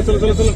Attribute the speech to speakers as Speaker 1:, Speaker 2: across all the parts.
Speaker 1: চলো চলো চলো।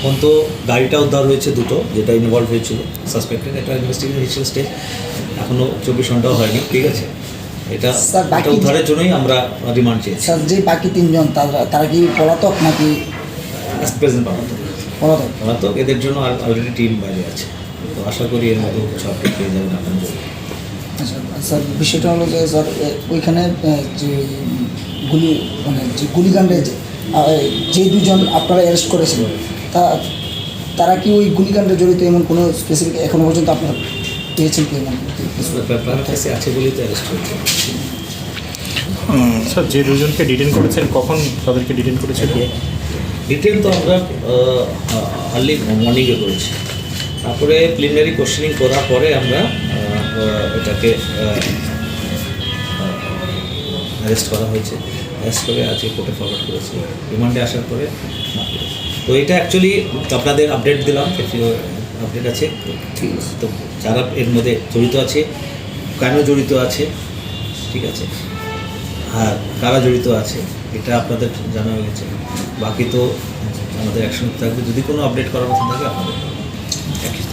Speaker 2: এখন তো গাড়িটা উদ্ধার হয়েছে দুটো, যেটা ইনভলভ হয়েছিল সাসপেক্টেড। এটা ইনভেস্টিগেশন স্টেজ, এখনও 24 ঘন্টাও হয়নি, ঠিক আছে। এটা
Speaker 3: স্যার, বাকি
Speaker 2: এটা উদ্ধারের জন্যই আমরা রিমান্ড চেয়েছি।
Speaker 3: স্যার যে বাকি তিনজন তারা কি পলাতক নাকি?
Speaker 2: প্রেজেন্ট
Speaker 3: পলাতক।
Speaker 2: এদের জন্য অলরেডি টিম বাইরে আছে, তো আশা করি এর মধ্যে কিছু আপডেট পেয়ে যাবেন আপনাদের।
Speaker 3: আচ্ছা স্যার, বিষয়টা হলো যে স্যার ওইখানে যে যে গুলিকাণ্ডে যে দুজন আপনারা অ্যারেস্ট করেছেন তারা কি ওই গুলিকাণ্ডে জড়িত এমন কোনো স্পেসিফিক এখনো পর্যন্ত আপনারা পেয়েছেন কি? এমন
Speaker 2: আছে বলেই তো অ্যারেস্ট করেছে।
Speaker 1: স্যার, যে দুজনকে ডিটেন করেছেন কখন তাদেরকে ডিটেন করেছে?
Speaker 2: ডিটেল তো আমরা আর্লি মর্নিংয়ে করেছি, তারপরে প্রিলিমিনারি কোশ্চেনিং করার পরে আমরা এটাকে অ্যারেস্ট করা হয়েছে। অ্যারেস্ট করে আজকে কোর্টে ফরওয়ার্ড করেছি, রিমান্ডে আসার পরে। তো এটা অ্যাকচুয়ালি আপনাদের আপডেট দিলাম, আপডেট আছে, ঠিক আছে। তো যারা এর মধ্যে জড়িত আছে, কেন জড়িত আছে, ঠিক আছে, আর কারা জড়িত আছে এটা আপনাদের জানা হয়ে গেছে। বাকি তো আমাদের অ্যাকশন থাকবে, যদি কোনো আপডেট করার মতো থাকে আপনাদের